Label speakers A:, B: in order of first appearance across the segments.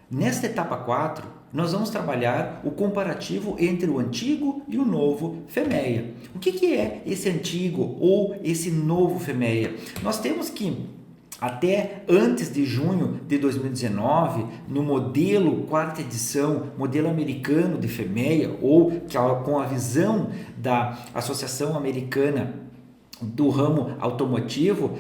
A: Nesta etapa 4, nós vamos trabalhar o comparativo entre o antigo e o novo FEMEA. O que é esse antigo ou esse novo FEMEA? Nós temos que até antes de junho de 2019, no modelo quarta edição, modelo americano de FEMEA, ou com a visão da Associação Americana do Ramo Automotivo,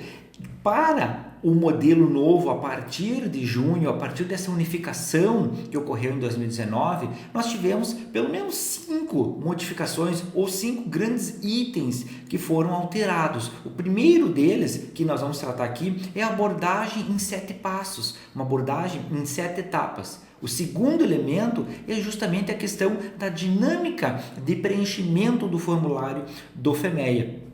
A: para o modelo novo, a partir de junho, a partir dessa unificação que ocorreu em 2019, nós tivemos pelo menos 5 modificações ou 5 grandes itens que foram alterados. O primeiro deles, que nós vamos tratar aqui, é a abordagem em 7 passos, uma abordagem em 7 etapas. O segundo elemento é justamente a questão da dinâmica de preenchimento do formulário do FEMEA.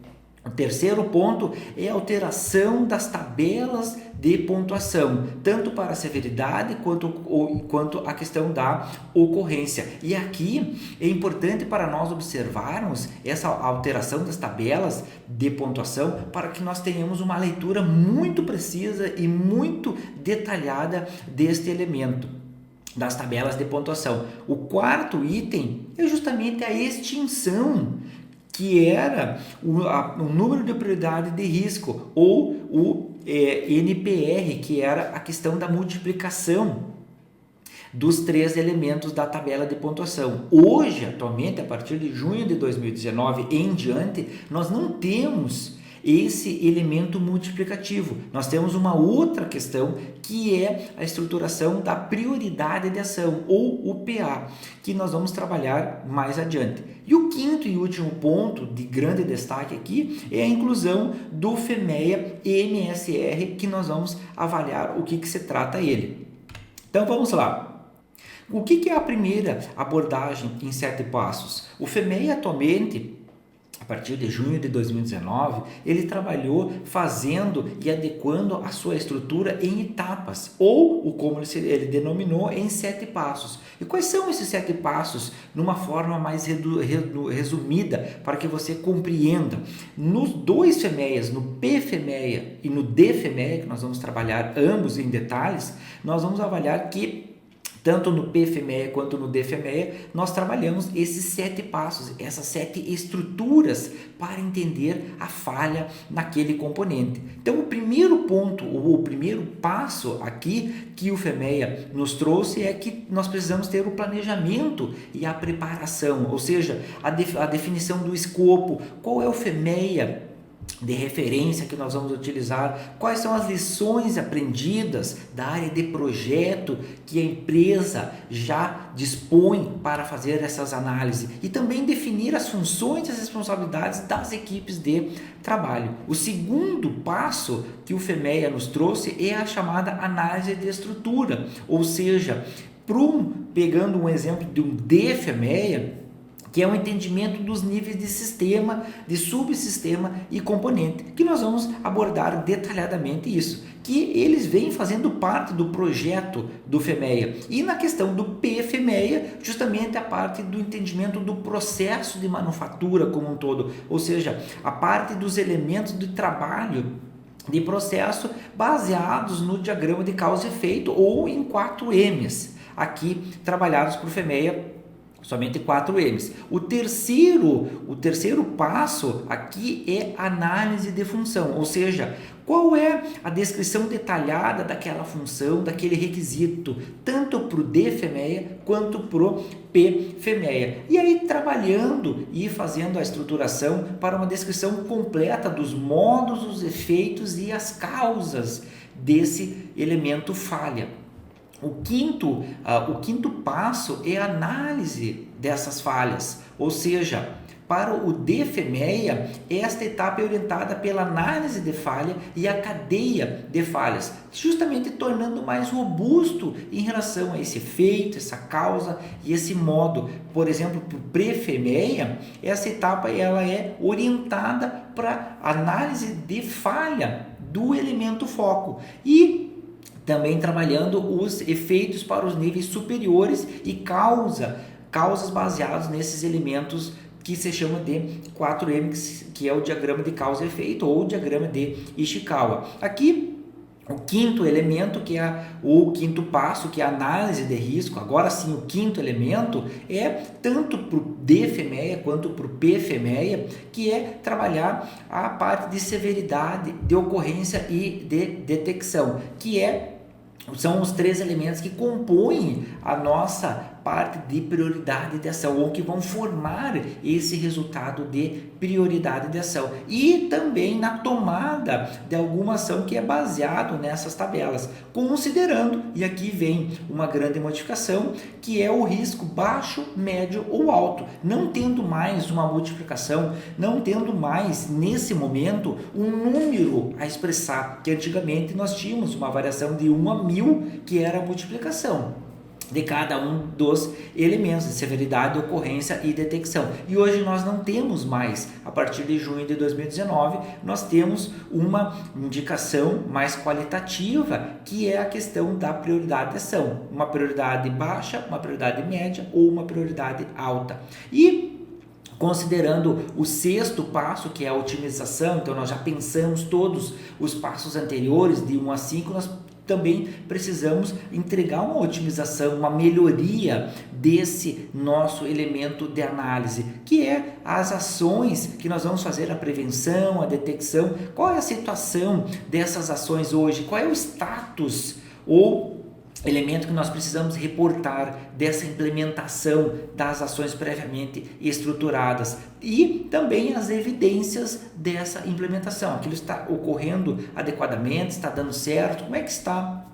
A: O terceiro ponto é a alteração das tabelas de pontuação, tanto para a severidade quanto a questão da ocorrência. E aqui é importante para nós observarmos essa alteração das tabelas de pontuação para que nós tenhamos uma leitura muito precisa e muito detalhada deste elemento das tabelas de pontuação. O quarto item é justamente a extinção, que era o número de prioridade de risco, ou o NPR, que era a questão da multiplicação dos 3 elementos da tabela de pontuação. Hoje, atualmente, a partir de junho de 2019 em diante, nós não temos esse elemento multiplicativo. Nós temos uma outra questão, que é a estruturação da prioridade de ação, ou o PA, que nós vamos trabalhar mais adiante. E o quinto e último ponto de grande destaque aqui é a inclusão do FEMEA MSR, que nós vamos avaliar o que se trata ele. Então vamos lá. O que é a primeira abordagem em 7 passos? O FEMEA atualmente, a partir de junho de 2019, ele trabalhou fazendo e adequando a sua estrutura em etapas, ou como ele denominou, em 7 passos. E quais são esses 7 passos, numa forma mais resumida, para que você compreenda? Nos 2 FEMEAs, no PFEMEA e no DFEMEA, que nós vamos trabalhar ambos em detalhes, nós vamos avaliar que tanto no PFEMEA quanto no DFEMEA, nós trabalhamos esses 7 passos, essas 7 estruturas para entender a falha naquele componente. Então, o primeiro ponto, ou o primeiro passo aqui que o FEMEA nos trouxe é que nós precisamos ter o planejamento e a preparação, ou seja, a definição do escopo, qual é o FEMEA de referência que nós vamos utilizar, quais são as lições aprendidas da área de projeto que a empresa já dispõe para fazer essas análises, e também definir as funções e as responsabilidades das equipes de trabalho. O segundo passo que o FEMEA nos trouxe é a chamada análise de estrutura, ou seja, pegando um exemplo de um DFEMEA, que é o entendimento dos níveis de sistema, de subsistema e componente, que nós vamos abordar detalhadamente isso, que eles vêm fazendo parte do projeto do FEMEA. E na questão do PFEMEA, justamente a parte do entendimento do processo de manufatura como um todo, ou seja, a parte dos elementos de trabalho de processo baseados no diagrama de causa e efeito, ou em 4 M's, aqui trabalhados por FEMEA, somente 4 M's. O terceiro passo aqui é análise de função, ou seja, qual é a descrição detalhada daquela função, daquele requisito, tanto para o DFEMEA quanto para o PFEMEA. E aí trabalhando e fazendo a estruturação para uma descrição completa dos modos, os efeitos e as causas desse elemento falha. O quinto passo é a análise dessas falhas, ou seja, para o DFEMEA, esta etapa é orientada pela análise de falha e a cadeia de falhas, justamente tornando mais robusto em relação a esse efeito, essa causa e esse modo. Por exemplo, para o PFEMEA, essa etapa ela é orientada para análise de falha do elemento foco e também trabalhando os efeitos para os níveis superiores e causas baseadas nesses elementos que se chama de 4M, que é o diagrama de causa e efeito ou o diagrama de Ishikawa. Aqui O quinto elemento, que é o quinto passo, que é a análise de risco. Agora sim, o quinto elemento é tanto para o DFMEA quanto para o PFMEA, que é trabalhar a parte de severidade, de ocorrência e de detecção, são os 3 elementos que compõem a nossa parte de prioridade de ação, ou que vão formar esse resultado de prioridade de ação, e também na tomada de alguma ação que é baseado nessas tabelas, considerando, e aqui vem uma grande modificação, que é o risco baixo, médio ou alto, não tendo mais uma multiplicação, não tendo mais nesse momento um número a expressar, que antigamente nós tínhamos uma variação de 1 a 1000, que era a multiplicação de cada um dos elementos de severidade, ocorrência e detecção. E hoje nós não temos mais, a partir de junho de 2019, nós temos uma indicação mais qualitativa, que é a questão da prioridade de ação. Uma prioridade baixa, uma prioridade média ou uma prioridade alta. E considerando o 6º passo, que é a otimização, então nós já pensamos todos os passos anteriores, de 1 a 5, nós também precisamos entregar uma otimização, uma melhoria desse nosso elemento de análise, que é as ações que nós vamos fazer, a prevenção, a detecção. Qual é a situação dessas ações hoje? Qual é o status ou elemento que nós precisamos reportar dessa implementação das ações previamente estruturadas, e também as evidências dessa implementação. Aquilo está ocorrendo adequadamente, está dando certo, como é que está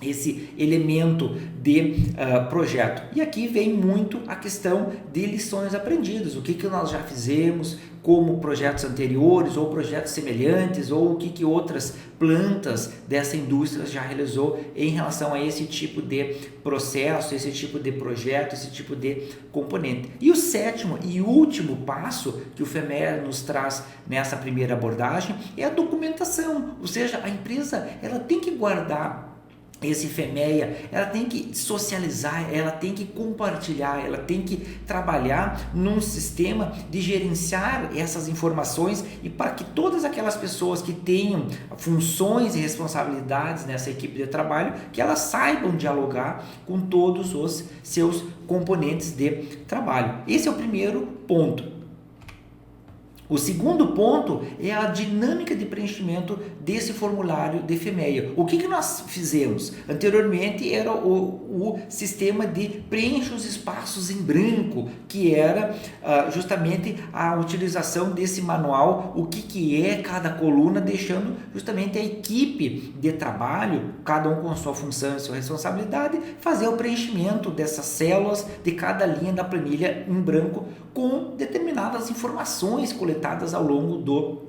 A: esse elemento de projeto. E aqui vem muito a questão de lições aprendidas, o que nós já fizemos como projetos anteriores ou projetos semelhantes, ou o que outras plantas dessa indústria já realizou em relação a esse tipo de processo, esse tipo de projeto, esse tipo de componente. E o 7º e último passo que o FMEA nos traz nessa primeira abordagem é a documentação, ou seja, a empresa ela tem que guardar esse FMEA, ela tem que socializar, ela tem que compartilhar, ela tem que trabalhar num sistema de gerenciar essas informações, e para que todas aquelas pessoas que tenham funções e responsabilidades nessa equipe de trabalho, que elas saibam dialogar com todos os seus componentes de trabalho. Esse é o primeiro ponto. O segundo ponto é a dinâmica de preenchimento desse formulário de FMEA. O que nós fizemos? Anteriormente era o sistema de preencha os espaços em branco, que era justamente a utilização desse manual, o que é cada coluna, deixando justamente a equipe de trabalho, cada um com sua função e sua responsabilidade, fazer o preenchimento dessas células de cada linha da planilha em branco, com determinadas informações coletadas ao longo do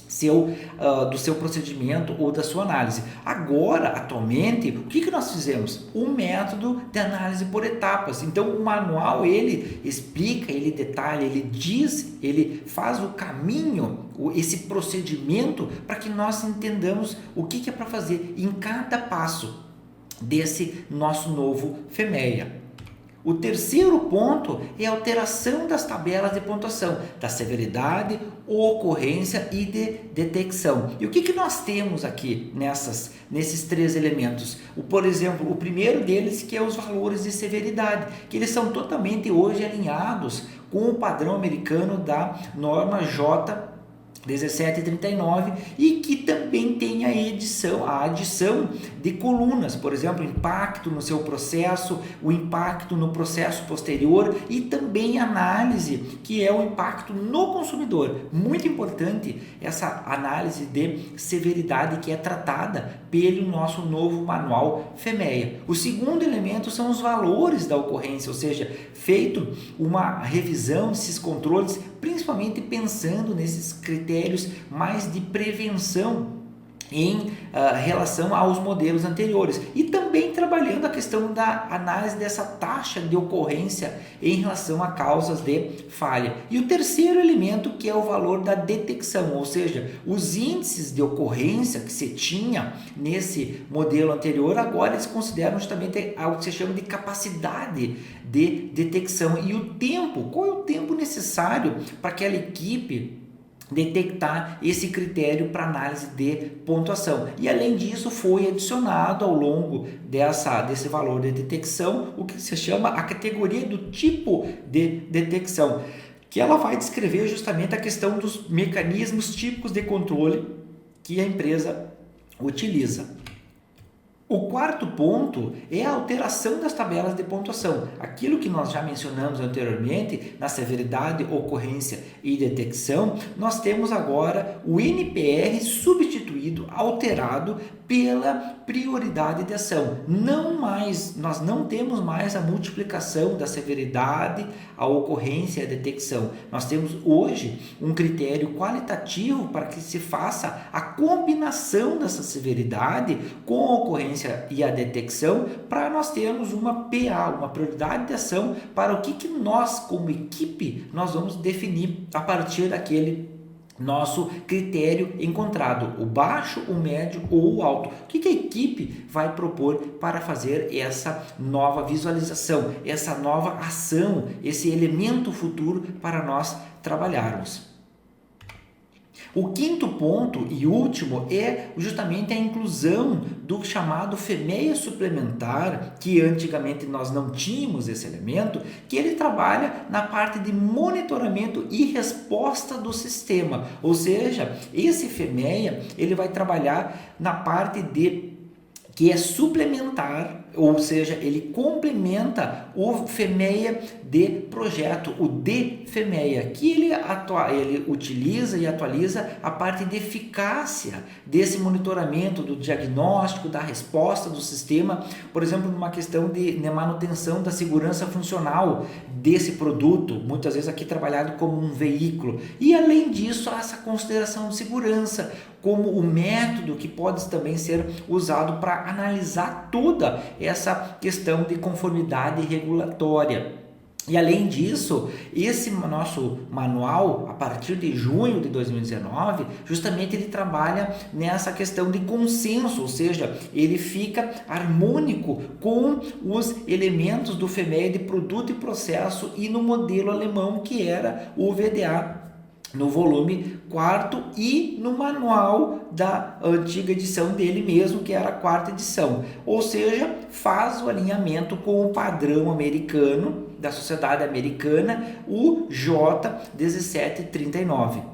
A: seu procedimento ou da sua análise. Agora, atualmente, o que nós fizemos? Um método de análise por etapas. Então, o manual, ele explica, ele detalha, ele diz, ele faz o caminho, esse procedimento, para que nós entendamos o que é para fazer em cada passo desse nosso novo FMEA. O terceiro ponto é a alteração das tabelas de pontuação, da severidade, ocorrência e de detecção. E o que nós temos aqui nesses 3 elementos? Por exemplo, o primeiro deles, que é os valores de severidade, que eles são totalmente hoje alinhados com o padrão americano da norma J 1739, e que também tem a adição de colunas, por exemplo, impacto no seu processo, o impacto no processo posterior, e também análise, que é o impacto no consumidor. Muito importante essa análise de severidade, que é tratada pelo nosso novo manual FMEA. O segundo elemento são os valores da ocorrência, ou seja, feito uma revisão desses controles, principalmente pensando nesses critérios mais de prevenção em relação aos modelos anteriores, e também trabalhando a questão da análise dessa taxa de ocorrência em relação a causas de falha. E o terceiro elemento, que é o valor da detecção, ou seja, os índices de ocorrência que se tinha nesse modelo anterior, agora eles consideram justamente algo que se chama de capacidade de detecção, e o tempo, qual é o tempo necessário para aquela equipe detectar esse critério para análise de pontuação. E além disso, foi adicionado ao longo desse valor de detecção o que se chama a categoria do tipo de detecção, que ela vai descrever justamente a questão dos mecanismos típicos de controle que a empresa utiliza. O quarto ponto é a alteração das tabelas de pontuação. Aquilo que nós já mencionamos anteriormente, na severidade, ocorrência e detecção, nós temos agora o NPR substituído, alterado pela prioridade de ação. Nós não temos mais a multiplicação da severidade, a ocorrência e a detecção. Nós temos hoje um critério qualitativo para que se faça a combinação dessa severidade com a ocorrência e a detecção, para nós termos uma PA, uma prioridade de ação, para o que nós, como equipe, nós vamos definir a partir daquele nosso critério encontrado, o baixo, o médio ou o alto. O que a equipe vai propor para fazer essa nova visualização, essa nova ação, esse elemento futuro para nós trabalharmos. O quinto ponto e último é justamente a inclusão do chamado FEMEA suplementar, que antigamente nós não tínhamos esse elemento, que ele trabalha na parte de monitoramento e resposta do sistema. Ou seja, esse FEMEA ele vai trabalhar na parte que é suplementar, ou seja, ele complementa o FEMEA de projeto, o DFEMEA, que ele utiliza e atualiza a parte de eficácia desse monitoramento, do diagnóstico, da resposta do sistema, por exemplo, numa questão de manutenção da segurança funcional desse produto, muitas vezes aqui trabalhado como um veículo. E além disso, essa consideração de segurança, como o método que pode também ser usado para analisar toda essa questão de conformidade regulatória. E além disso, esse nosso manual, a partir de junho de 2019, justamente ele trabalha nessa questão de consenso, ou seja, ele fica harmônico com os elementos do FEMEA de produto e processo e no modelo alemão que era o VDA, no volume 4º e no manual da antiga edição dele mesmo, que era a 4ª edição. Ou seja, faz o alinhamento com o padrão americano, da sociedade americana, o J1739.